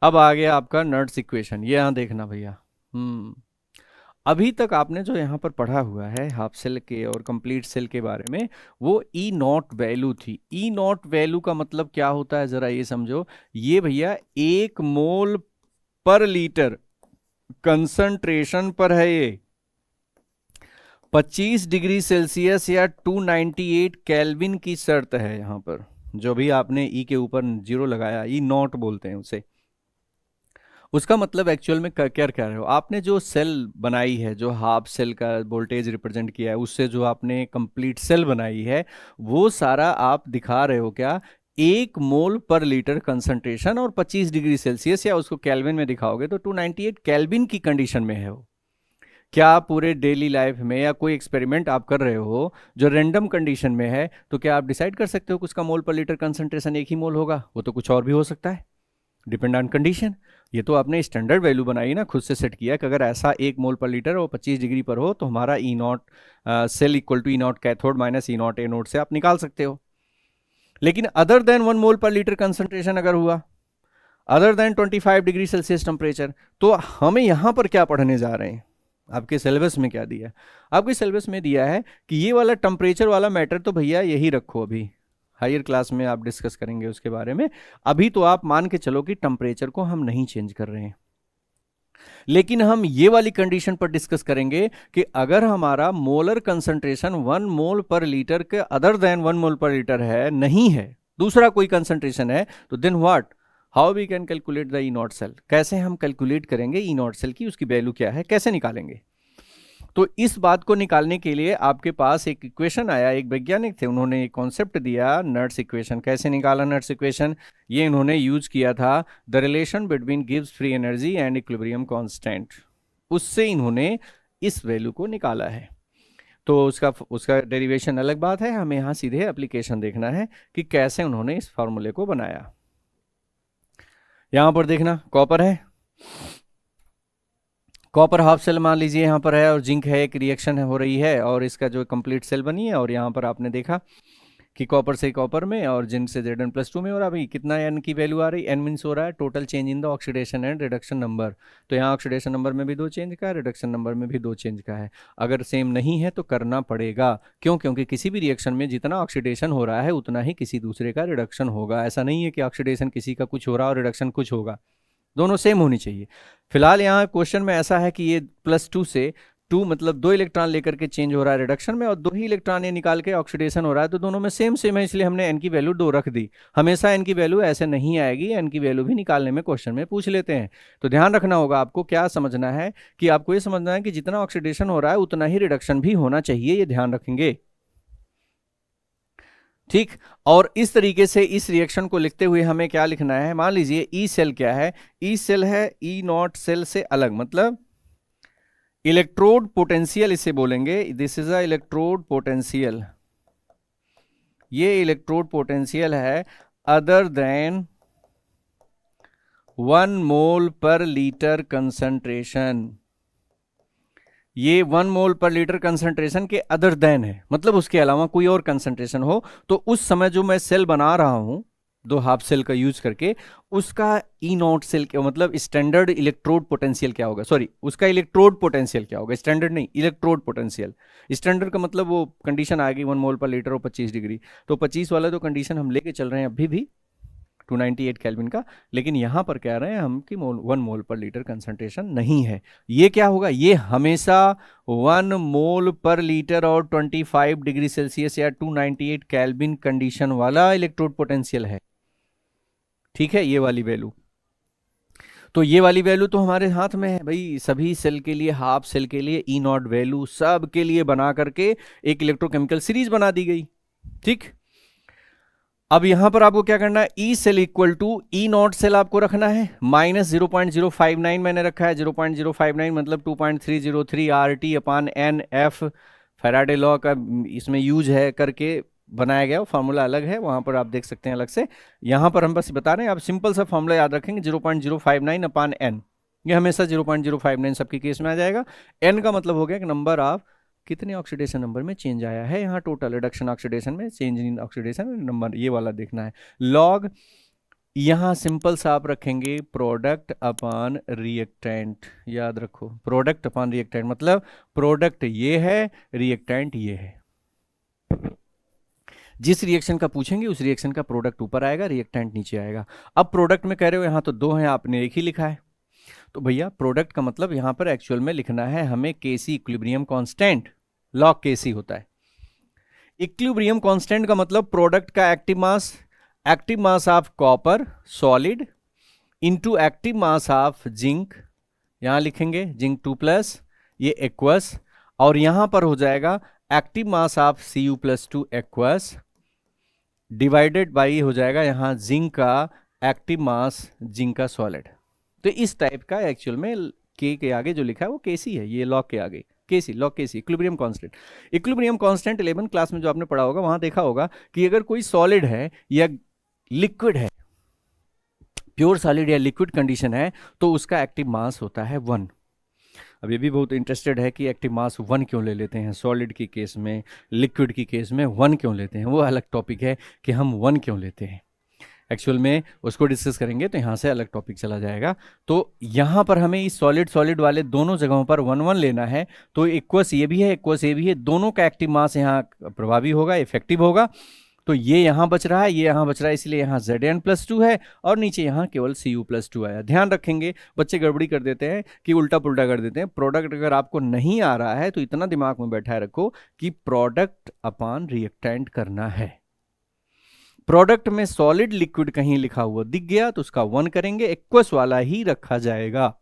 अब आ गया आपका नर्ड्स इक्वेशन, ये यहाँ देखना भैया। हम्म अभी तक आपने जो यहाँ पर पढ़ा हुआ है हाफ सेल के और कंप्लीट सेल के बारे में, वो ई नॉट वैल्यू थी। ई नॉट वैल्यू का मतलब क्या होता है जरा ये समझो। ये भैया 1 मोल पर लीटर कंसंट्रेशन पर है ये। 25 डिग्री सेल्सियस या 298 केल्विन की शर्त है यहाँ पर। जो भी आपने ई के ऊपर जीरो लगाया, ई नॉट बोलते हैं उसे। उसका मतलब एक्चुअल में क्या क्या रहे हो आपने, जो सेल बनाई है, जो हाफ सेल का वोल्टेज रिप्रेजेंट किया है, उससे जो आपने कंप्लीट सेल बनाई है, वो सारा आप दिखा रहे हो क्या, 1 मोल पर लीटर कंसंट्रेशन और 25 डिग्री सेल्सियस, या उसको केल्विन में दिखाओगे तो 298 केल्विन की कंडीशन में है वो। क्या आप पूरे डेली लाइफ में या कोई एक्सपेरिमेंट आप कर रहे हो जो रैंडम कंडीशन में है, तो क्या आप डिसाइड कर सकते हो कि उसका मोल पर लीटर कंसंट्रेशन 1 ही मोल होगा? वो तो कुछ और भी हो सकता है, डिपेंड ऑन कंडीशन। ये तो आपने स्टैंडर्ड वैल्यू बनाई ना, खुद से सेट किया कि अगर ऐसा 1 मोल पर लीटर और 25 डिग्री पर हो तो हमारा E naught cell equal to E naught cathode minus E naught anode से आप निकाल सकते हो। लेकिन अदर देन 1 मोल पर लीटर कंसंट्रेशन अगर हुआ, other than 25 degree Celsius temperature, तो हमें यहां पर क्या पढ़ने जा रहे हैं? आपके सिलेबस में क्या दिया है? आपके सिलेबस में दिया है कि ये वाला टेम्परेचर वाला मैटर तो भैया यही रखो, अभी हायर क्लास में आप डिस्कस करेंगे उसके बारे में। अभी तो आप मान के चलो कि टेम्परेचर को हम नहीं चेंज कर रहे हैं। लेकिन हम ये वाली कंडीशन पर डिस्कस करेंगे कि अगर हमारा मोलर कंसंट्रेशन 1 मोल पर लीटर के अदर देन 1 मोल पर लीटर है, नहीं है, दूसरा कोई कंसंट्रेशन है, तो then what, how we can calculate the E naught cell? कैसे हम कैलकुलेट करेंगे ई नॉट सेल की, उसकी वैल्यू क्या है, कैसे निकालेंगे? तो इस बात को निकालने के लिए आपके पास एक इक्वेशन आया, एक वैज्ञानिक थे, उन्होंने एक कॉन्सेप्ट दिया नर्ड्स इक्वेशन। कैसे निकाला नर्ड्स इक्वेशन? ये इन्होंने यूज किया था the relation between Gibbs free energy and equilibrium constant. उससे इन्होंने इस वैल्यू को निकाला है। तो उसका डेरिवेशन अलग बात है, हमें यहाँ सीधे एप्लीकेशन देखना है कि कैसे उन्होंने इस फॉर्मूले को बनाया। यहां पर देखना, कॉपर है, कॉपर हाफ सेल मान लीजिए यहाँ पर है, और जिंक है, एक रिएक्शन हो रही है और इसका जो कंप्लीट सेल बनी है। और यहाँ पर आपने देखा कि कॉपर से कॉपर में और जिंक से Zn+2 में, और अभी कितना एन की वैल्यू आ रही, एन मीन्स हो रहा है total change in the oxidation and reduction number. तो यहाँ ऑक्सीडेशन नंबर में भी 2 चेंज का है, रिडक्शन नंबर में भी 2 चेंज का है। अगर सेम नहीं है तो करना पड़ेगा, क्यों? क्योंकि किसी भी रिएक्शन में जितना ऑक्सीडेशन हो रहा है उतना ही किसी दूसरे का रिडक्शन होगा। ऐसा नहीं है कि ऑक्सीडेशन किसी का कुछ हो रहा है और रिडक्शन कुछ होगा, दोनों सेम होनी चाहिए। फिलहाल यहाँ क्वेश्चन में ऐसा है कि ये +2 से 2 मतलब 2 इलेक्ट्रॉन लेकर के चेंज हो रहा है रिडक्शन में, और 2 ही इलेक्ट्रॉन ये निकाल के ऑक्सीडेशन हो रहा है, तो दोनों में सेम सेम है, इसलिए हमने एन की वैल्यू 2 रख दी। हमेशा एन की वैल्यू ऐसे नहीं आएगी, एन की वैल्यू भी निकालने में क्वेश्चन में पूछ लेते हैं। तो ध्यान रखना होगा आपको, क्या समझना है कि आपको ये समझना है कि जितना ऑक्सीडेशन हो रहा है उतना ही रिडक्शन भी होना चाहिए, ये ध्यान रखेंगे, ठीक। और इस तरीके से इस रिएक्शन को लिखते हुए हमें क्या लिखना है, मान लीजिए ई सेल क्या है, ई सेल है ई नॉट सेल से अलग, मतलब इलेक्ट्रोड पोटेंशियल इसे बोलेंगे, this is a electrode potential. ये इलेक्ट्रोड पोटेंशियल है अदर देन 1 मोल पर लीटर कंसंट्रेशन। ये 1 मोल पर लीटर कंसंट्रेशन के अदर देन है, मतलब उसके अलावा कोई और कंसंट्रेशन हो, तो उस समय जो मैं सेल बना रहा हूं 2 हाफ सेल का यूज करके, उसका ई नॉट सेल क्या, मतलब स्टैंडर्ड इलेक्ट्रोड पोटेंशियल क्या होगा, सॉरी उसका इलेक्ट्रोड पोटेंशियल क्या होगा, स्टैंडर्ड नहीं, इलेक्ट्रोड पोटेंशियल। स्टैंडर्ड का मतलब वो कंडीशन आ गई 1 मोल पर लीटर और 25 डिग्री, तो 25 वाला तो कंडीशन हम लेके चल रहे हैं अभी भी 298 केल्विन का। लेकिन यहां पर कह रहे हैं हम कि 1 मोल पर लीटर कंसंट्रेशन नहीं है। ये क्या होगा, ये हमेशा 1 मोल पर लीटर और 25 डिग्री सेल्सियस या 298 केल्विन कंडीशन वाला इलेक्ट्रोड पोटेंशियल है, ठीक है, ये वाली वैल्यू। तो ये वाली वैल्यू तो हमारे हाथ में है भाई, सभी सेल के लिए, हाफ सेल के लिए ई नॉट वैल्यू सब के लिए बना करके एक इलेक्ट्रोकेमिकल सीरीज बना दी गई, ठीक। अब यहां पर आपको क्या करना है, E cell equal to E naught cell आपको रखना है -0.059 मैंने रखा है, 0.059 मतलब 2.303 RT/N/F, फैराडे लॉ का इसमें यूज है करके बनाया गया, फार्मूला अलग है, वहां पर आप देख सकते हैं अलग से। यहां पर हम बस बता रहे हैं, आप सिंपल सा फार्मूला याद रखेंगे 0.059/N, ये हमेशा 0.059 सबके केस में आ जाएगा। एन का मतलब हो गया कि नंबर ऑफ कितने ऑक्सीडेशन नंबर में चेंज आया है, यहाँ टोटल रिडक्शन ऑक्सीडेशन में, चेंज इन ऑक्सीडेशन नंबर, ये वाला देखना है। लॉग यहां सिंपल सा आप रखेंगे प्रोडक्ट अपॉन रिएक्टेंट, याद रखो प्रोडक्ट अपॉन रिएक्टेंट मतलब प्रोडक्ट ये है, रिएक्टेंट ये है। जिस रिएक्शन का पूछेंगे उस रिएक्शन का प्रोडक्ट ऊपर आएगा, रिएक्टेंट नीचे आएगा। अब प्रोडक्ट में कह रहे हो यहां तो दो हैं, आपने एक ही लिखा है, तो भैया प्रोडक्ट का मतलब यहां पर एक्चुअल में लिखना है हमें केसी इक्विलिब्रियम कांस्टेंट, लॉग केसी होता है। इक्विलिब्रियम कांस्टेंट का मतलब प्रोडक्ट का active mass of copper solid into active mass of zinc, यहां लिखेंगे जिंक 2+, ये एक्वस, और यहां पर हो जाएगा active mass of Cu+2 aqueous divided by हो जाएगा यहां जिंक का एक्टिव मास, जिंक का सॉलिड। तो इस टाइप का एक्चुअल में के आगे जो लिखा है वो केसी है, ये लॉग के आगे KC, log KC equilibrium constant. Equilibrium constant 11 class में जो आपने पढ़ा होगा वहां देखा होगा कि अगर कोई सॉलिड है या लिक्विड है, प्योर सॉलिड या लिक्विड कंडीशन है, तो उसका एक्टिव मास होता है 1। अब ये भी बहुत इंटरेस्टेड है कि एक्टिव मास 1 क्यों ले लेते हैं सॉलिड की केस में, लिक्विड की केस में 1 क्यों लेते हैं, वो अलग टॉपिक है कि हम 1 क्यों लेते हैं। एक्चुअल में उसको डिस्कस करेंगे तो यहाँ से अलग टॉपिक चला जाएगा। तो यहाँ पर हमें इस सॉलिड सॉलिड वाले दोनों जगहों पर 1 1 लेना है, तो इक्वस ये भी है इक्वस ये भी है, दोनों का एक्टिव मास यहाँ प्रभावी होगा, इफेक्टिव होगा। तो ये यहाँ बच रहा है, ये यहाँ बच रहा है, इसलिए यहाँ Zn+2 है और नीचे यहाँ केवल Cu+2 आया। ध्यान रखेंगे बच्चे गड़बड़ी कर देते हैं कि उल्टा पुल्टा कर देते हैं। प्रोडक्ट अगर आपको नहीं आ रहा है तो इतना दिमाग में बैठाए रखो कि प्रोडक्ट अपॉन रिएक्टेंट करना है। प्रोडक्ट में सॉलिड लिक्विड कहीं लिखा हुआ दिख गया तो उसका 1 करेंगे, एक्वस वाला ही रखा जाएगा।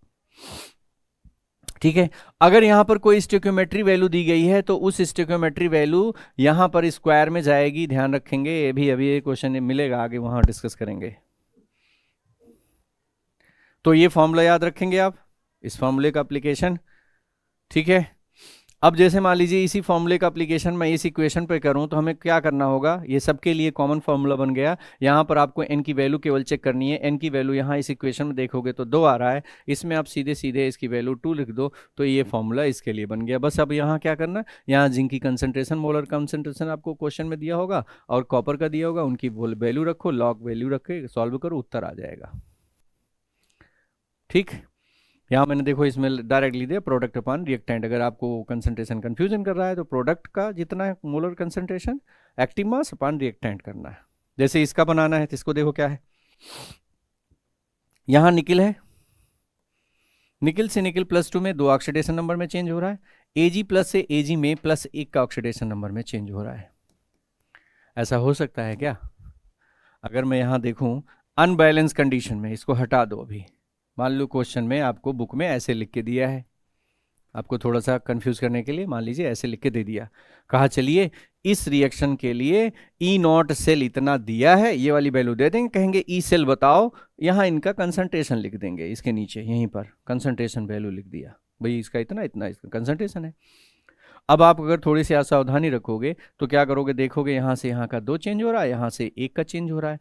ठीक है, अगर यहां पर कोई स्टोइकियोमेट्री वैल्यू दी गई है तो उस स्टोइकियोमेट्री वैल्यू यहां पर स्क्वायर में जाएगी, ध्यान रखेंगे। ये भी अभी एक क्वेश्चन मिलेगा आगे, वहां डिस्कस करेंगे। तो ये फॉर्मूला याद रखेंगे आप, इस फॉर्मूले का एप्लीकेशन। ठीक है, अब जैसे मान लीजिए इसी फॉर्मूले का एप्लीकेशन मैं इस इक्वेशन पे करूं तो हमें क्या करना होगा, ये सबके लिए कॉमन फॉर्मूला बन गया। यहां पर आपको n की वैल्यू केवल चेक करनी है। n की वैल्यू यहां इस इक्वेशन में देखोगे तो 2 आ रहा है, इसमें आप सीधे सीधे इसकी वैल्यू 2 लिख दो तो ये फॉर्मूला इसके लिए बन गया। बस अब यहाँ क्या करना, यहाँ जिंक की कंसंट्रेशन, मोलर कंसंट्रेशन आपको क्वेश्चन में दिया होगा और कॉपर का दिया होगा, उनकी वैल्यू रखो, लॉग वैल्यू रख के सॉल्व करो, उत्तर आ जाएगा। ठीक, यहाँ मैंने देखो इसमें डायरेक्ट लिख दिया प्रोडक्ट अपॉन रिएक्टेंट। अगर आपको कंसंट्रेशन कंफ्यूजन कर रहा है तो प्रोडक्ट का जितना है molar concentration active mass upon reactant करना है। जैसे इसका बनाना है तो इसको देखो क्या है, यहाँ निकिल है, निकिल से निकिल +2 में 2 ऑक्सीडेशन नंबर में चेंज हो रहा है, Ag+ से Ag में +1 का ऑक्सीडेशन नंबर में चेंज हो रहा है। ऐसा हो सकता है क्या? अगर मैं यहाँ देखूं अनबैलेंस कंडीशन में, इसको हटा दो अभी, मान लो क्वेश्चन में आपको बुक में ऐसे लिख के दिया है, आपको थोड़ा सा कंफ्यूज करने के लिए मान लीजिए ऐसे लिख के दे दिया, कहा चलिए इस रिएक्शन के लिए E0 सेल इतना दिया है, ये वाली वैल्यू दे देंगे, कहेंगे E सेल बताओ, यहाँ इनका कंसंट्रेशन लिख देंगे, इसके नीचे यहीं पर कंसंट्रेशन वैल्यू लिख दिया, भाई इसका इतना इतना इसका कंसंट्रेशन है। अब आप अगर थोड़ी सी असावधानी रखोगे तो क्या करोगे, देखोगे यहाँ से यहाँ का 2 चेंज हो रहा है, यहाँ से 1 का चेंज हो रहा है।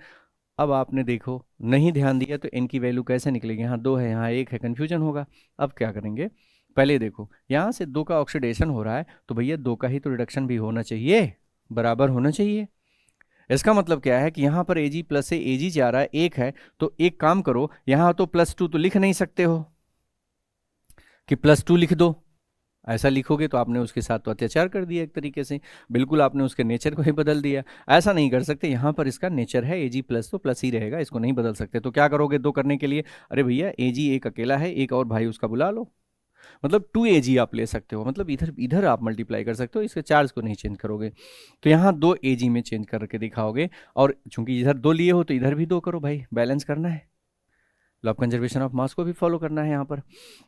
अब आपने देखो नहीं ध्यान दिया तो इनकी वैल्यू कैसे निकलेगी, यहाँ 2 है यहाँ 1 है, कन्फ्यूजन होगा। अब क्या करेंगे, पहले देखो यहाँ से 2 का ऑक्सीडेशन हो रहा है तो भैया 2 का ही तो रिडक्शन भी होना चाहिए, बराबर होना चाहिए। इसका मतलब क्या है कि यहाँ पर Ag+ से Ag जा रहा है 1 है, तो एक काम करो, यहाँ तो +2 तो लिख नहीं सकते हो कि +2 लिख दो, ऐसा लिखोगे तो आपने उसके साथ तो अत्याचार कर दिया एक तरीके से, बिल्कुल आपने उसके नेचर को ही बदल दिया। ऐसा नहीं कर सकते, यहाँ पर इसका नेचर है Ag+ तो प्लस ही रहेगा, इसको नहीं बदल सकते। तो क्या करोगे 2 करने के लिए, अरे भैया Ag एक अकेला है, एक और भाई उसका बुला लो, मतलब 2 Ag आप ले सकते हो, मतलब इधर इधर आप मल्टीप्लाई कर सकते हो, इसके चार्ज को नहीं चेंज करोगे। तो यहाँ 2 Ag में चेंज करके दिखाओगे, और चूंकि इधर 2 लिए हो तो इधर भी 2 करो भाई, बैलेंस करना है, law of conservation of mass को भी फॉलो करना है यहाँ पर।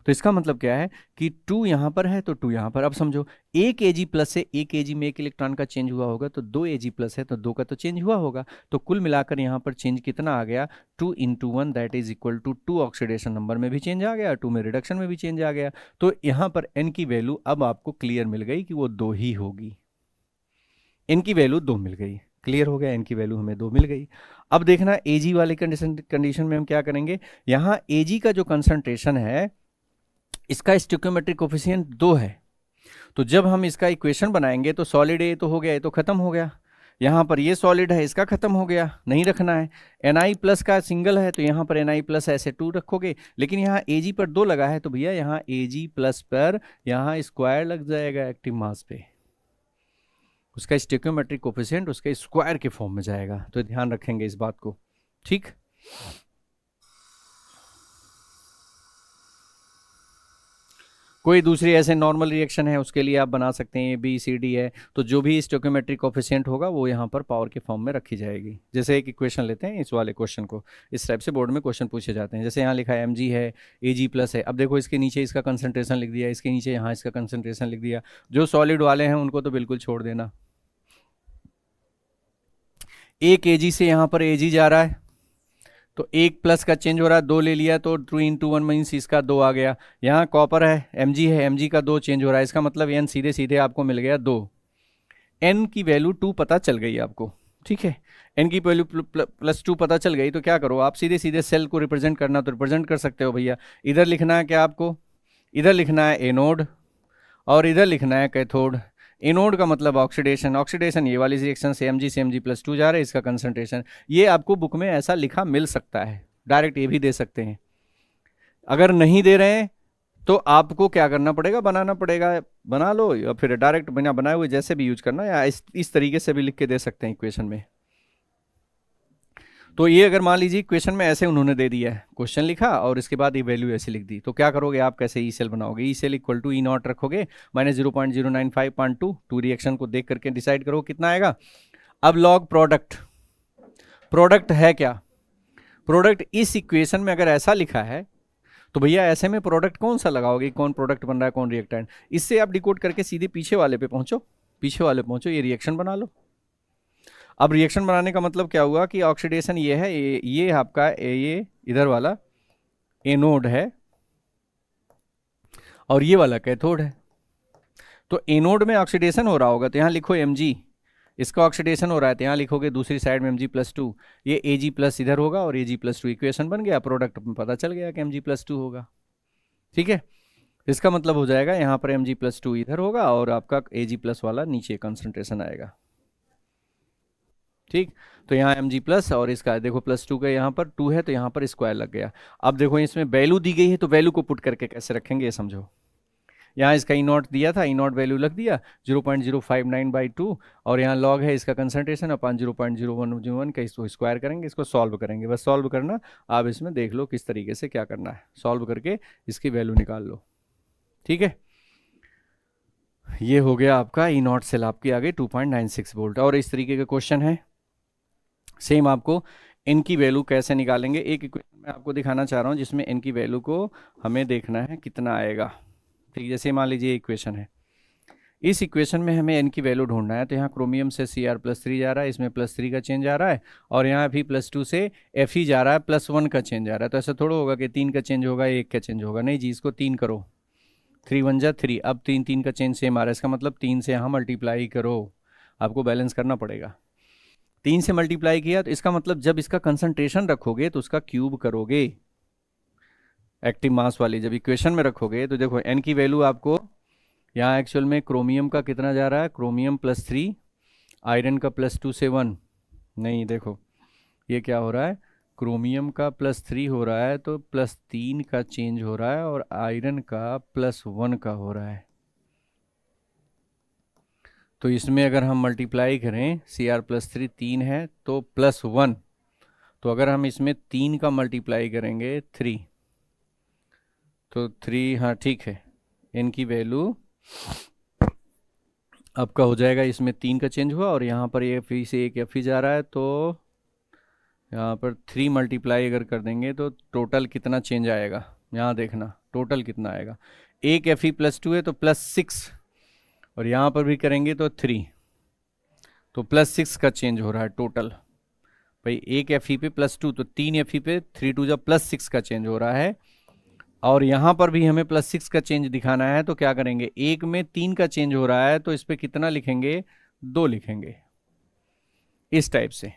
तो इसका मतलब क्या है कि 2 यहाँ पर है तो 2 यहाँ पर। अब समझो 1 Ag+ से 1 Ag में 1 इलेक्ट्रॉन का चेंज हुआ होगा, तो 2 Ag+ है तो 2 का तो चेंज हुआ होगा। तो कुल मिलाकर यहाँ पर चेंज कितना आ गया, 2 × 1 that is equal to 2 oxidation number में भी चेंज आ गया, 2 में रिडक्शन में भी चेंज आ गया। तो यहाँ पर n की वैल्यू अब आपको क्लियर मिल गई कि वो 2 ही होगी, n की वैल्यू 2 मिल गई, क्लियर हो गया, n की वैल्यू हमें 2 मिल गई। अब देखना Ag वाले कंडीशन में हम क्या करेंगे, यहाँ Ag का जो कंसंट्रेशन है इसका स्टोइकियोमेट्रिक कोफिशिएंट 2 है, तो जब हम इसका इक्वेशन बनाएंगे तो सॉलिड A तो हो गया, ये तो खत्म हो गया, यहाँ पर ये सॉलिड है, इसका खत्म हो गया, नहीं रखना है। Na प्लस का सिंगल है तो यहाँ पर Na प्लस ऐसे 2 रखोगे, लेकिन यहाँ Ag पर 2 लगा है तो भैया यहाँ Ag प्लस पर यहाँ स्क्वायर लग जाएगा एक्टिव मास पे, उसका स्टोइकियोमेट्रिक कोफिशिएंट उसके स्क्वायर के फॉर्म में जाएगा, तो ध्यान रखेंगे इस बात को। ठीक, कोई दूसरी ऐसे नॉर्मल रिएक्शन है उसके लिए आप बना सकते हैं, बी सी डी है, तो जो भी स्टोइकियोमेट्रिक कोफिशिएंट होगा वो यहाँ पर पावर के फॉर्म में रखी जाएगी। जैसे एक इक्वेशन लेते हैं, इस वाले क्वेश्चन को, इस टाइप से बोर्ड में क्वेश्चन पूछे जाते हैं। जैसे यहाँ लिखा है mg है, ag प्लस है, अब देखो इसके नीचे इसका कंसंट्रेशन लिख दिया, इसके नीचे यहाँ इसका कंसंट्रेशन लिख दिया। जो सॉलिड वाले हैं उनको तो बिल्कुल छोड़ देना। 1 kg से यहाँ पर ag जा रहा है तो 1 प्लस का चेंज हो रहा है, 2 ले लिया तो 2 into 1 मीन्स इसका 2 आ गया। यहाँ कॉपर है, mg का 2 चेंज हो रहा है, इसका मतलब n सीधे सीधे आपको मिल गया 2। n की वैल्यू 2 पता चल गई आपको, ठीक है, n की वैल्यू प्लस 2 पता चल गई तो क्या करो आप, सीधे सीधे सेल को रिप्रेजेंट करना तो रिप्रेजेंट कर सकते हो भैया। इधर लिखना है क्या आपको, इधर लिखना है एनोड और इधर लिखना है कैथोड। एनोड का मतलब ऑक्सीडेशन, ऑक्सीडेशन ये वाली रिएक्शन से mg प्लस 2 जा रहा है, इसका कंसंट्रेशन ये आपको बुक में ऐसा लिखा मिल सकता है, डायरेक्ट ये भी दे सकते हैं। अगर नहीं दे रहे हैं तो आपको क्या करना पड़ेगा, बनाना पड़ेगा, बना लो या फिर डायरेक्ट बिना बनाए हुए जैसे भी यूज करना, या इस तरीके से भी लिख के दे सकते हैं इक्वेशन में। तो ये अगर मान लीजिए क्वेश्चन में ऐसे उन्होंने दे दिया है, क्वेश्चन लिखा और इसके बाद ये वैल्यू ऐसे लिख दी, तो क्या करोगे आप, कैसे ई सेल बनाओगे, E cell equal to E naught रखोगे माइनस 0.095.2, 2 रिएक्शन को देख करके डिसाइड करो कितना आएगा। अब लॉग प्रोडक्ट, प्रोडक्ट है क्या, प्रोडक्ट इस इक्वेशन में अगर ऐसा लिखा है तो भैया ऐसे में प्रोडक्ट कौन सा लगाओगे, कौन प्रोडक्ट बन रहा है कौन रिएक्टेंट, इससे आप डिकोड करके सीधे पीछे वाले पे पहुंचो, पीछे वाले पहुंचो, ये रिएक्शन बना लो। अब रिएक्शन बनाने का मतलब क्या हुआ कि ऑक्सीडेशन ये है, ये आपका ये इधर वाला एनोड है और ये वाला कैथोड है। तो एनोड में ऑक्सीडेशन हो रहा होगा तो यहाँ लिखो mg, इसका ऑक्सीडेशन हो रहा है तो यहाँ लिखोगे दूसरी साइड में mg प्लस 2, ये ag प्लस इधर होगा और ag प्लस 2, इक्वेशन बन गया, प्रोडक्ट में पता चल गया कि mg प्लस 2 होगा। ठीक है, इसका मतलब हो जाएगा यहाँ पर mg प्लस 2 इधर होगा और आपका ag प्लस वाला नीचे कंसंट्रेशन आएगा। ठीक, तो यहाँ mg प्लस और इसका देखो प्लस 2 का यहाँ पर 2 है तो यहाँ पर स्क्वायर लग गया। अब देखो इसमें वैल्यू दी गई है तो वैल्यू को पुट करके कैसे रखेंगे ये समझो। यहाँ इसका ई नॉट दिया था, ई नॉट वैल्यू लग दिया 0.059/2 और यहाँ लॉग है इसका कंसंट्रेशन अपन 0.01 का, इसको स्क्वायर करेंगे, इसको सॉल्व करेंगे, बस सॉल्व करना। आप इसमें देख लो किस तरीके से क्या करना है, सॉल्व करके इसकी वैल्यू निकाल लो। ठीक है, ये हो गया आपका ई नॉट सेल आपकी आगे 2.96 वोल्ट। और इस तरीके के क्वेश्चन है सेम, आपको n की वैल्यू कैसे निकालेंगे, एक इक्वेशन मैं आपको दिखाना चाह रहा हूँ जिसमें n की वैल्यू को हमें देखना है कितना आएगा। ठीक, जैसे मान लीजिए इक्वेशन है, इस इक्वेशन में हमें n की वैल्यू ढूंढना है, तो यहाँ क्रोमियम से Cr प्लस 3 जा रहा है, इसमें प्लस 3 का चेंज आ रहा है और यहाँ भी प्लस 2 से Fe जा रहा है, प्लस 1 का चेंज आ रहा है। तो ऐसा थोड़ा होगा कि 3 का चेंज होगा 1 का चेंज होगा, नहीं जी, इसको 3 करो, 3 1 जा 3, अब 3 का चेंज सेम आ रहा है, इसका मतलब 3 से यहाँ मल्टीप्लाई करो, आपको बैलेंस करना पड़ेगा। 3 से मल्टीप्लाई किया तो इसका मतलब जब इसका कंसंट्रेशन रखोगे तो उसका क्यूब करोगे, एक्टिव मास वाली जब इक्वेशन में रखोगे तो देखो n की वैल्यू आपको यहाँ एक्चुअल में क्रोमियम का कितना जा रहा है, क्रोमियम प्लस 3, आयरन का प्लस 2 से 1, नहीं देखो ये क्या हो रहा है, क्रोमियम का प्लस 3 हो रहा है तो प्लस 3 का चेंज हो रहा है और आयरन का प्लस 1 का हो रहा है। तो इसमें अगर हम मल्टीप्लाई करें Cr प्लस 3 3 है तो प्लस 1, तो अगर हम इसमें 3 का मल्टीप्लाई करेंगे 3 तो 3, हाँ ठीक है, n की वैल्यू आपका हो जाएगा, इसमें 3 का चेंज हुआ और यहाँ पर ये Fe से एक Fe जा रहा है तो यहाँ पर 3 मल्टीप्लाई अगर कर देंगे तो टोटल कितना चेंज आएगा, यहाँ देखना टोटल कितना आएगा, एक Fe प्लस 2 है तो प्लस 6 और यहाँ पर भी करेंगे तो 3, तो प्लस 6 का चेंज हो रहा है टोटल। भाई एक Fe पे प्लस 2 तो 3 Fe पे 3 2 जा प्लस 6 का चेंज हो रहा है और यहाँ पर भी हमें प्लस 6 का चेंज दिखाना है तो क्या करेंगे, एक में 3 का चेंज हो रहा है तो इस पर कितना लिखेंगे, 2 लिखेंगे, इस टाइप से।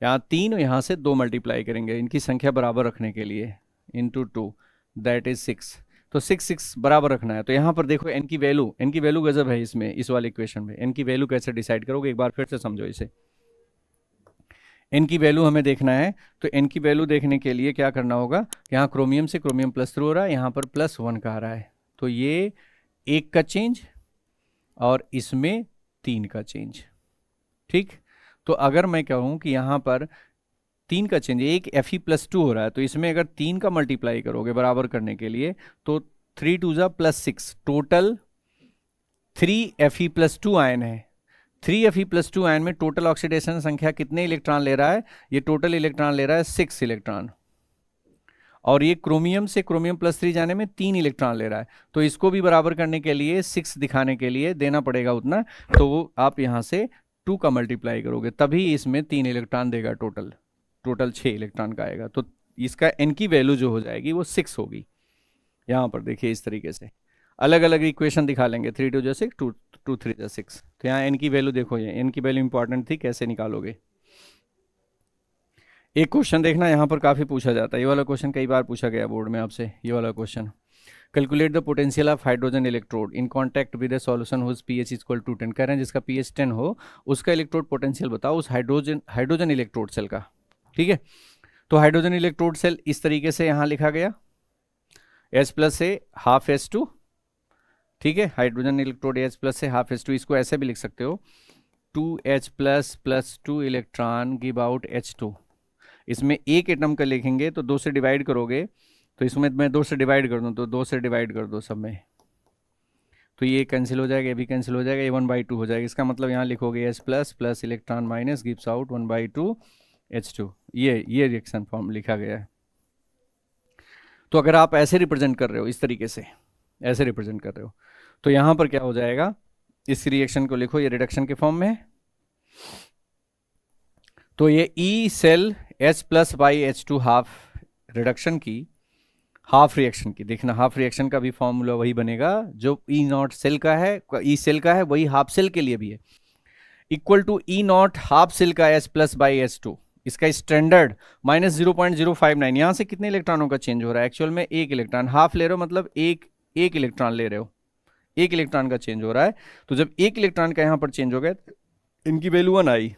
यहाँ 3 और यहाँ से 2 मल्टीप्लाई करेंगे इनकी संख्या बराबर रखने के लिए, इंटू 2 दैट इज 6, तो 6 6 बराबर रखना है। तो यहाँ पर देखो n की वैल्यू गजब है इसमें, इस वाले इक्वेशन में n की वैल्यू कैसे डिसाइड करोगे, एक बार फिर से समझो इसे। एन की वैल्यू हमें देखना है, तो एन की वैल्यू देखने के लिए क्या करना होगा, यहाँ क्रोमियम से क्रोमियम प्लस थ्रू हो रहा है, यहाँ पर +1 का आ रहा है, तो ये 1 का चेंज और इसमें 3 का चेंज। ठीक, तो अगर मैं कहूँ कि यहाँ पर 3 का चेंज, एक Fe+2 हो रहा है, तो इसमें अगर 3 का मल्टीप्लाई करोगे बराबर करने के लिए, तो 3 2 जा +6, टोटल 3Fe+2 आयन है। 3Fe+2 आयन में टोटल ऑक्सीडेशन संख्या कितने इलेक्ट्रॉन ले रहा है, ये टोटल इलेक्ट्रॉन ले रहा है 6 इलेक्ट्रॉन, और ये क्रोमियम से क्रोमियम +3 जाने में 3 इलेक्ट्रॉन ले रहा है, तो इसको भी बराबर करने के लिए 6 दिखाने के लिए देना पड़ेगा उतना, तो आप यहाँ से 2 का मल्टीप्लाई करोगे तभी इसमें 3 इलेक्ट्रॉन देगा, टोटल 6 इलेक्ट्रॉन का आएगा, तो इसका एन की वैल्यू जो हो जाएगी वो 6 होगी। यहाँ पर देखिए इस तरीके से अलग अलग इक्वेशन दिखा लेंगे, 3 2 जा 6, 2 3 जा 6, तो यहाँ एन की वैल्यू देखो, ये एन की वैल्यू इंपॉर्टेंट थी, कैसे निकालोगे। एक क्वेश्चन देखना, यहाँ पर काफ़ी पूछा जाता है, ये वाला क्वेश्चन कई बार पूछा गया बोर्ड में आपसे, ये वाला question, calculate the potential of hydrogen electrode in contact with a solution whose pH equal to 10, कह रहे हैं जिसका pH 10 हो उसका इलेक्ट्रोड पोटेंशियल बताओ उस हाइड्रोजन इलेक्ट्रोड सेल का। ठीक है, तो हाइड्रोजन इलेक्ट्रोड सेल इस तरीके से यहाँ लिखा गया, H+ से ½ H2, ठीक है, हाइड्रोजन इलेक्ट्रोड H+ से ½ H2, इसको ऐसे भी लिख सकते हो 2H+ + 2 electron give out H2, इसमें एक एटम का लिखेंगे तो 2 से डिवाइड करोगे, तो इसमें मैं 2 से डिवाइड कर दूं तो 2 से डिवाइड कर दो सब में, तो ये कैंसिल हो जाएगा, ये भी कैंसिल हो जाएगा, ये 1/2 हो जाएगा, इसका मतलब यहाँ लिखोगे H+ + electron minus gives out 1/2 H2, ये रिएक्शन फॉर्म लिखा गया है। तो अगर आप ऐसे रिप्रेजेंट कर रहे हो, इस तरीके से ऐसे रिप्रेजेंट कर रहे हो, तो यहाँ पर क्या हो जाएगा, इस रिएक्शन को लिखो, ये रिडक्शन के फॉर्म में है, तो ये E cell H+/H2 half reduction की, हाफ रिएक्शन की, देखना हाफ रिएक्शन का भी फॉर्मूला वही बनेगा जो E0 सेल का है, E सेल का है, वही हाफ सेल के लिए भी है, equal to E0 half cell का H+/H2, इसका स्टैंडर्ड -0.059, यहां से कितने इलेक्ट्रॉनों का चेंज हो रहा है, एक्चुअल में 1 इलेक्ट्रॉन, हाफ ले रहे हो मतलब एक इलेक्ट्रॉन ले रहे हो, 1 इलेक्ट्रॉन का चेंज हो रहा है, तो जब 1 इलेक्ट्रॉन का यहां पर चेंज हो गया, इनकी वैल्यू 1 आई,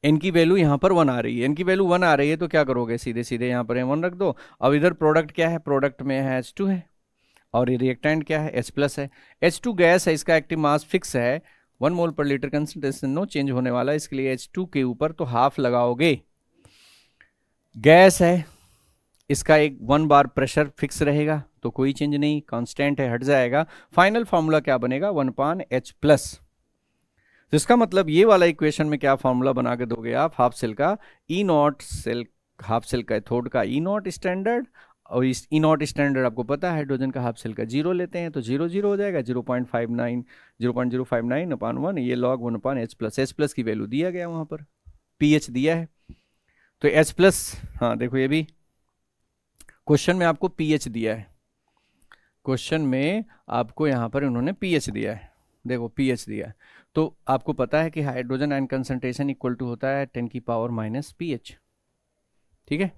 एन की वैल्यू यहाँ पर 1 आ रही है, एन की वैल्यू 1 आ रही है, तो क्या करोगे, सीधे सीधे यहाँ पर 1 रख दो। अब इधर प्रोडक्ट क्या है, प्रोडक्ट में है H2 है, और ये रिएक्टेंट क्या है, H+ है, H2 गैस है, इसका एक्टिव मास फिक्स है 1 मोल पर लीटर कंसंट्रेशन, नो चेंज होने वाला है, इसके लिए H2 के ऊपर तो हाफ लगाओगे, गैस है, इसका एक 1 बार प्रेशर फिक्स रहेगा, तो कोई चेंज नहीं, कांस्टेंट है, हट जाएगा, फाइनल फॉर्मूला क्या बनेगा 1/H+, तो इसका मतलब ये वाला इक्वेशन में क्या फॉर्मूला बना के दोगे आप, हाफ सेल का E0 सेल, हाफ सेल का एथोड का E0 स्टैंडर्ड, और इस E0 स्टैंडर्ड आपको पता है हाइड्रोजन का हाफ सेल का 0 लेते हैं, तो 0 0 हो जाएगा, 0.059 ये log 1/H+, H+ की वैल्यू दिया गया वहां पर, pH दिया है, तो H+, हाँ देखो ये भी क्वेश्चन में आपको pH दिया है, क्वेश्चन में आपको यहाँ पर उन्होंने pH दिया है, देखो pH दिया है, तो आपको पता है कि hydrogen ion concentration equal to होता है 10⁻⁻ pH, ठीक है,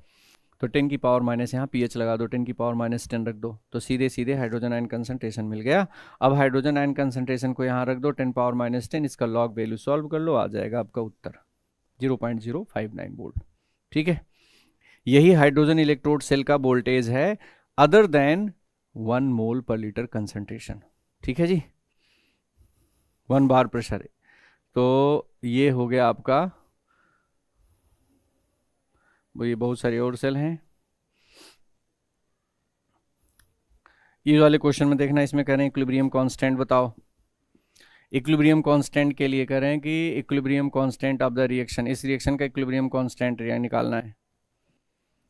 तो 10⁻⁻, यहाँ pH लगा दो, 10⁻⁻10 रख दो, तो सीधे सीधे हाइड्रोजन आयन कंसंट्रेशन मिल गया। अब हाइड्रोजन आयन कंसंट्रेशन को यहाँ रख दो 10⁻⁻10, इसका लॉग वैल्यू सॉल्व कर लो, आ जाएगा आपका उत्तर 0.059 वोल्ट। ठीक है, यही हाइड्रोजन इलेक्ट्रोड सेल का वोल्टेज है अदर देन 1 मोल पर लीटर कंसंट्रेशन। ठीक है जी, 1 बार प्रेशर है, तो ये हो गया आपका, ये बहुत सारे और सेल हैं, ये वाले क्वेश्चन में देखना, इसमें कह रहे हैं इक्विलिब्रियम कांस्टेंट बताओ, इक्विलिब्रियम कांस्टेंट के लिए कह रहे हैं कि equilibrium constant of the reaction, इस रिएक्शन का इक्विलिब्रियम कांस्टेंट निकालना है,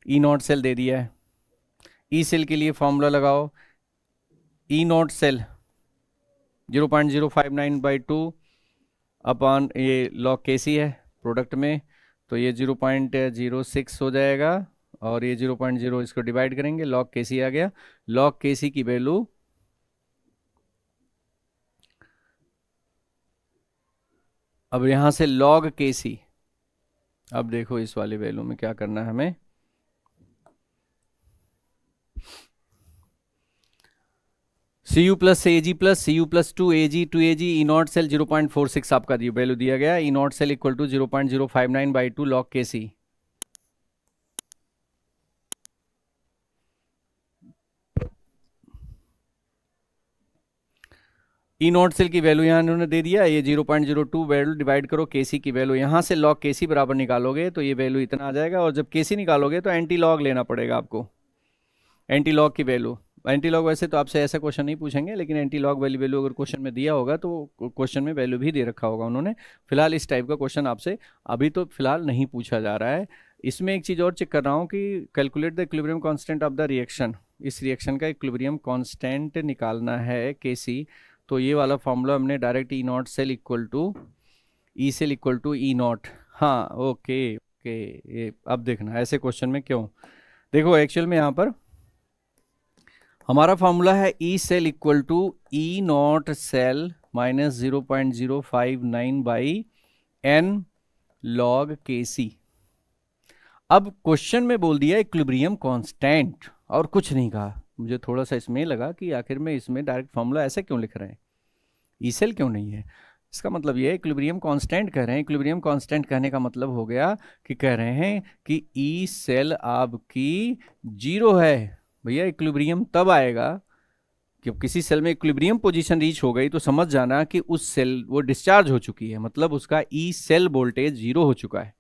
E0 सेल दे दिया है, E सेल के लिए फॉर्मूला लगाओ, E0 सेल 0.059/2 अपॉन ये log Kc है प्रोडक्ट में, तो ये 0.06 हो जाएगा, और ये 0.0 इसको डिवाइड करेंगे, log Kc आ गया, log Kc की वैल्यू अब यहां से log Kc, अब देखो इस वाली वैल्यू में क्या करना है हमें, Cu+Ag+Cu+2Ag ई नॉट सेल 0.46 आपका वैल्यू दिया गया, E naught cell equal to 0.059/2 log Kc। E naught cell की वैल्यू यहाँ इन्होंने दे दिया, ये 0.02 वैल्यू डिवाइड करो Kc की वैल्यू, यहाँ से log Kc बराबर निकालोगे तो ये वैल्यू इतना आ जाएगा, और जब Kc निकालोगे तो एंटी लॉग लेना पड़ेगा आपको, एंटी लॉग की वैल्यू। एंटी लॉग वैसे तो आपसे ऐसा क्वेश्चन नहीं पूछेंगे, लेकिन एंटी लॉग वाली वैल्यू अगर क्वेश्चन में दिया होगा तो क्वेश्चन में वैल्यू भी दे रखा होगा उन्होंने। फिलहाल इस टाइप का क्वेश्चन आपसे अभी तो फिलहाल नहीं पूछा जा रहा है। इसमें एक चीज़ और चेक कर रहा हूँ कि calculate the equilibrium constant of the reaction, इस रिएक्शन का इक्विलिब्रियम कांस्टेंट निकालना है Kc। तो ये वाला फॉर्मूला हमने direct E naught cell equal to E cell equal to E naught, हाँ ओके ओके। ये अब देखना ऐसे क्वेश्चन में क्यों, देखो एक्चुअल में यहाँ पर हमारा फॉर्मूला है E cell equal to E naught cell minus 0.059/n log Kc। अब क्वेश्चन में बोल दिया इक्विलिब्रियम कांस्टेंट और कुछ नहीं कहा। मुझे थोड़ा सा इसमें लगा कि आखिर में इसमें डायरेक्ट फॉर्मूला ऐसे क्यों लिख रहे हैं, ई सेल क्यों नहीं है। इसका मतलब ये है इक्विलिब्रियम कांस्टेंट कह रहे हैं। इक्विलिब्रियम कांस्टेंट कहने का मतलब हो गया कि कह रहे हैं कि ई सेल आपकी 0 है। भैया इक्विलिब्रियम तब आएगा कि अब किसी सेल में इक्विलिब्रियम पोजीशन रीच हो गई तो समझ जाना कि उस सेल वो डिस्चार्ज हो चुकी है, मतलब उसका ई सेल वोल्टेज 0 हो चुका है।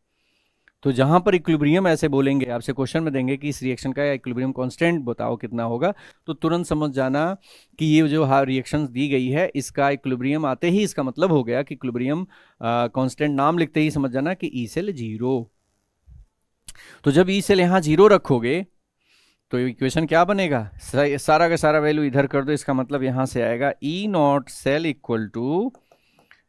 तो जहां पर इक्विलिब्रियम ऐसे बोलेंगे, आपसे क्वेश्चन में देंगे कि इस रिएक्शन का इक्विलिब्रियम कांस्टेंट बताओ कितना होगा, तो तुरंत समझ जाना कि ये जो रिएक्शन दी गई है इसका इक्विलिब्रियम आते ही इसका मतलब हो गया कि इक्विलिब्रियम कांस्टेंट नाम लिखते ही समझ जाना कि ई सेल 0। तो जब ई सेल यहाँ 0 रखोगे तो इक्वेशन क्या बनेगा, सारा का सारा वैल्यू इधर कर दो, इसका मतलब यहां से आएगा E naught cell equal to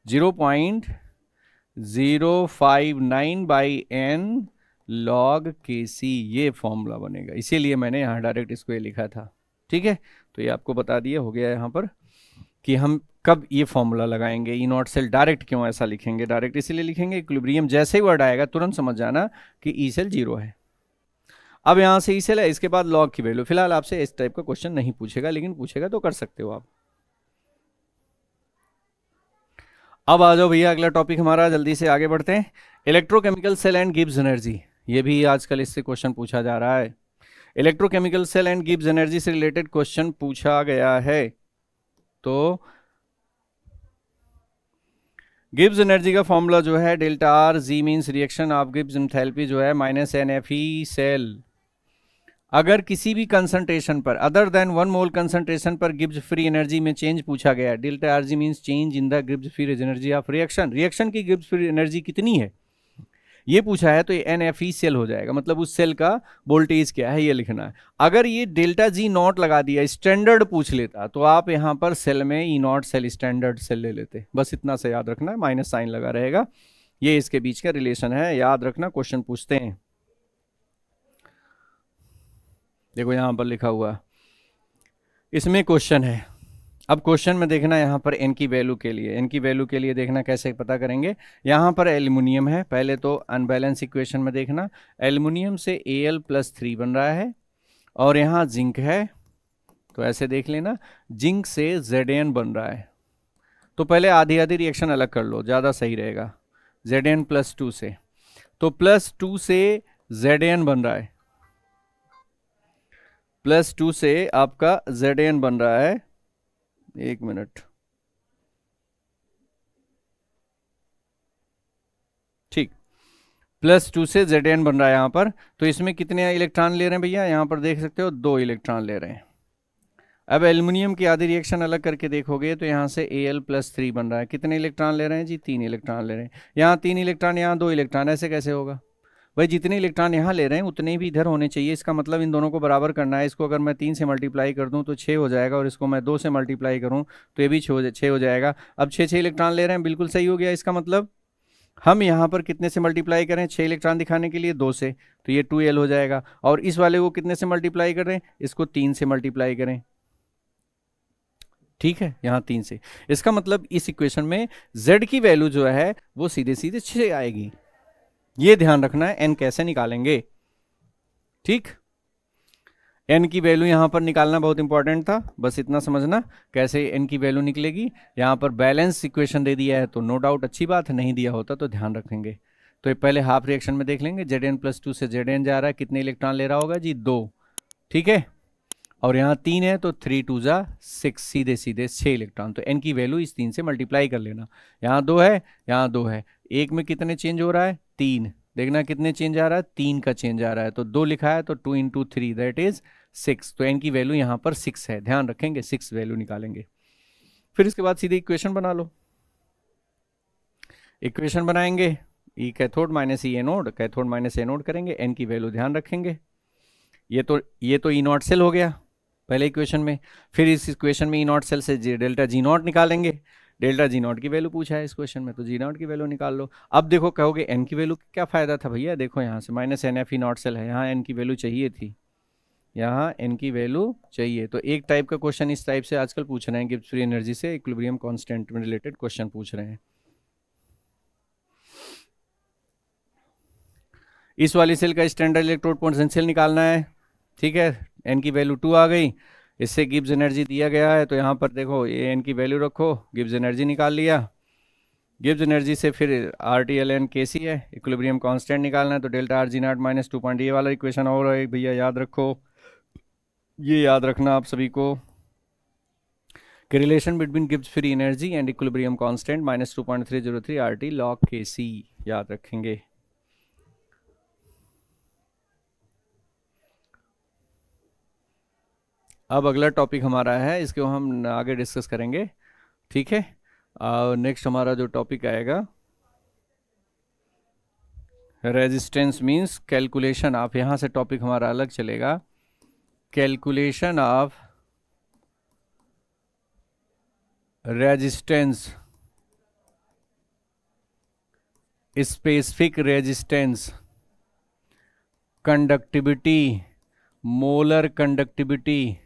0.059/n log Kc, ये फॉर्मूला बनेगा। इसीलिए मैंने यहाँ डायरेक्ट इसको ये लिखा था, ठीक है। तो ये आपको बता दिया हो गया यहाँ पर कि हम कब ये फॉर्मूला लगाएंगे। ई नॉट सेल डायरेक्ट क्यों ऐसा लिखेंगे, डायरेक्ट इसीलिए लिखेंगे इक्विलिब्रियम जैसे ही वर्ड आएगा तुरंत समझ जाना कि ई सेल 0 है। अब यहां से ई सेल है, इसके बाद लॉग की वैल्यू। फिलहाल आपसे इस टाइप का क्वेश्चन नहीं पूछेगा, लेकिन पूछेगा तो कर सकते हो आप। अब आ जाओ भैया, अगला टॉपिक हमारा, जल्दी से आगे बढ़ते हैं। Electrochemical cell and Gibbs energy, ये भी आजकल इससे क्वेश्चन पूछा जा रहा है। Electrochemical cell and Gibbs energy से रिलेटेड क्वेश्चन पूछा गया है। तो गिब्स एनर्जी का फॉर्मूला जो है delta R, G means reaction of Gibbs enthalpy जो है माइनस NFE सेल। अगर किसी भी कंसंट्रेशन पर अदर देन 1 मोल कंसंट्रेशन पर गिब्स फ्री एनर्जी में चेंज पूछा गया है, delta R G means change in the Gibbs free energy of reaction, reaction की गिब्स फ्री एनर्जी कितनी है ये पूछा है, तो ये NFE सेल हो जाएगा, मतलब उस सेल का वोल्टेज क्या है ये लिखना है। अगर ये डेल्टा जी नॉट लगा दिया, स्टैंडर्ड पूछ लेता, तो आप यहां पर सेल में ई नॉट सेल स्टैंडर्ड सेल ले लेते। बस इतना से याद रखना है, माइनस साइन लगा रहेगा, ये इसके बीच का रिलेशन है, याद रखना, क्वेश्चन पूछते हैं। देखो यहां पर लिखा हुआ, इसमें क्वेश्चन है। अब क्वेश्चन में देखना यहाँ पर n की वैल्यू के लिए, n की वैल्यू के लिए देखना कैसे पता करेंगे। यहाँ पर एल्युमिनियम है, पहले तो अनबैलेंस इक्वेशन में देखना, एल्युमिनियम से Al+3 बन रहा है, और यहाँ जिंक है, तो ऐसे देख लेना जिंक से Zn बन रहा है। तो पहले आधी आधी रिएक्शन अलग कर लो, ज़्यादा सही रहेगा। Zn+2 से, तो +2 से Zn बन रहा है, +2 से आपका Zn बन रहा है, एक मिनट, ठीक, +2 से Zn बन रहा है यहाँ पर। तो इसमें कितने इलेक्ट्रॉन ले रहे हैं भैया, यहाँ पर देख सकते हो 2 इलेक्ट्रॉन ले रहे हैं। अब एल्युमिनियम की आधी रिएक्शन अलग करके देखोगे तो यहाँ से Al+3 बन रहा है, कितने इलेक्ट्रॉन ले रहे हैं जी, 3 इलेक्ट्रॉन ले रहे हैं। यहाँ 3 इलेक्ट्रॉन, यहाँ 2 इलेक्ट्रॉन, ऐसे कैसे होगा भाई, जितने इलेक्ट्रॉन यहाँ ले रहे हैं उतने भी इधर होने चाहिए। इसका मतलब इन दोनों को बराबर करना है। इसको अगर मैं 3 से मल्टीप्लाई कर दूं तो 6 हो जाएगा, और इसको मैं 2 से मल्टीप्लाई करूं तो ये भी 6 हो जाएगा। अब 6 इलेक्ट्रॉन ले रहे हैं, बिल्कुल सही हो गया। इसका मतलब हम यहाँ पर कितने से मल्टीप्लाई करें, 6 इलेक्ट्रॉन दिखाने के लिए 2 से, तो ये 2l हो जाएगा। और इस वाले को कितने से मल्टीप्लाई करें, इसको 3 से मल्टीप्लाई करें, ठीक है, यहाँ 3 से। इसका मतलब इस इक्वेशन में z की वैल्यू जो है वो सीधे सीधे 6 आएगी। ये ध्यान रखना है n कैसे निकालेंगे, ठीक। एन की वैल्यू यहाँ पर निकालना बहुत इंपॉर्टेंट था, बस इतना समझना कैसे एन की वैल्यू निकलेगी। यहाँ पर बैलेंस इक्वेशन दे दिया है तो नो डाउट अच्छी बात है, नहीं दिया होता तो ध्यान रखेंगे। तो ये पहले हाफ रिएक्शन में देख लेंगे, Zn+2 से Zn जा रहा है, कितने इलेक्ट्रॉन ले रहा होगा जी, 2, ठीक है। और यहाँ 3 है तो 3 2 जा 6, सीधे सीधे 6 इलेक्ट्रॉन। तो एन की वैल्यू इस 3 से मल्टीप्लाई कर लेना। यहाँ 2 है, यहाँ 2 है, एक में कितने चेंज हो रहा है, 3, देखना कितने चेंज आ रहा है, 3 का चेंज आ रहा है, तो 2 लिखा है तो 2 × 3 दैट इज 6। तो एन की वैल्यू यहाँ पर 6 है, ध्यान रखेंगे 6 वैल्यू निकालेंगे। फिर इसके बाद सीधे इक्वेशन बना लो। इक्वेशन बनाएंगे, ई कैथोड माइनस ई एनोड, कैथोड माइनस एनोड करेंगे, एन की वैल्यू ध्यान रखेंगे। ये तो ई नॉट सेल हो गया पहले इक्वेशन में। फिर इस इक्वेशन में ई नॉट सेल से डेल्टा जी नॉट निकालेंगे। डेल्टा जी नॉट की वैल्यू पूछा है इस क्वेश्चन में, तो जी नॉट की वैल्यू निकाल लो। अब देखो कहोगे एन की वैल्यू क्या फ़ायदा था भैया, देखो यहाँ से minus N F E naught cell है, यहाँ एन की वैल्यू चाहिए थी, यहाँ एन की वैल्यू चाहिए। तो एक टाइप का क्वेश्चन इस टाइप से आजकल पूछ रहे हैं, गिब्स फ्री एनर्जी से इक्विलिब्रियम कांस्टेंट में रिलेटेड क्वेश्चन पूछ रहे हैं। इस वाली सेल का स्टैंडर्ड इलेक्ट्रोड पोटेंशियल निकालना है, ठीक है। एन की वैल्यू 2 आ गई, इससे गिब्स एनर्जी दिया गया है, तो यहाँ पर देखो ये एन की वैल्यू रखो, गिब्स एनर्जी निकाल लिया। गिब्स एनर्जी से फिर आर टी एल एन के सी है, इक्विलिब्रियम कांस्टेंट निकालना है, तो delta R ji not minus 2 point, ये वाला इक्वेशन और है भैया, याद रखो, ये याद रखना आप सभी को कि relation between Gibbs free energy and equilibrium constant minus 2.303 R T log के सी, याद रखेंगे। अब अगला टॉपिक हमारा है, इसको हम आगे डिस्कस करेंगे, ठीक है। और नेक्स्ट हमारा जो टॉपिक आएगा रेजिस्टेंस मींस कैलकुलेशन। आप यहाँ से टॉपिक हमारा अलग चलेगा, calculation of resistance, specific resistance, conductivity, molar conductivity,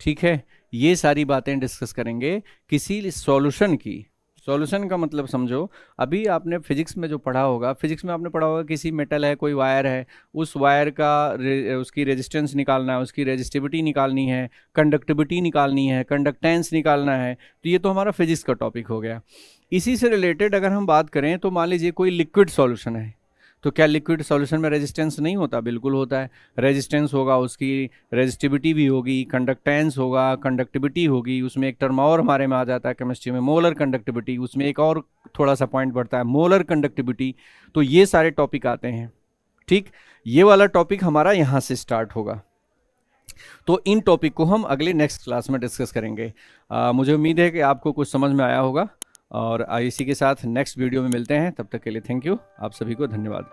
ठीक है। ये सारी बातें डिस्कस करेंगे किसी सॉल्यूशन की। सॉल्यूशन का मतलब समझो, अभी आपने फिजिक्स में जो पढ़ा होगा, फिजिक्स में आपने पढ़ा होगा किसी मेटल है, कोई वायर है, उस वायर का उसकी रेजिस्टेंस निकालना है, उसकी रेजिस्टिविटी निकालनी है, कंडक्टिविटी निकालनी है, कंडक्टेंस निकालना है, तो ये तो हमारा फिजिक्स का टॉपिक हो गया। इसी से रिलेटेड अगर हम बात करें तो मान लीजिए कोई लिक्विड सॉल्यूशन है, तो क्या लिक्विड सॉल्यूशन में रेजिस्टेंस नहीं होता, बिल्कुल होता है। रेजिस्टेंस होगा, उसकी रेजिस्टिविटी भी होगी, कंडक्टेंस होगा, कंडक्टिविटी होगी, उसमें एक टर्म और हमारे में आ जाता है केमिस्ट्री में, मोलर कंडक्टिविटी, उसमें एक और थोड़ा सा पॉइंट बढ़ता है, मोलर कंडक्टिविटी। तो ये सारे टॉपिक आते हैं, ठीक। ये वाला टॉपिक हमारा यहाँ से स्टार्ट होगा, तो इन टॉपिक को हम अगले नेक्स्ट क्लास में डिस्कस करेंगे। मुझे उम्मीद है कि आपको कुछ समझ में आया होगा, और इसी के साथ नेक्स्ट वीडियो में मिलते हैं, तब तक के लिए थैंक यू, आप सभी को धन्यवाद।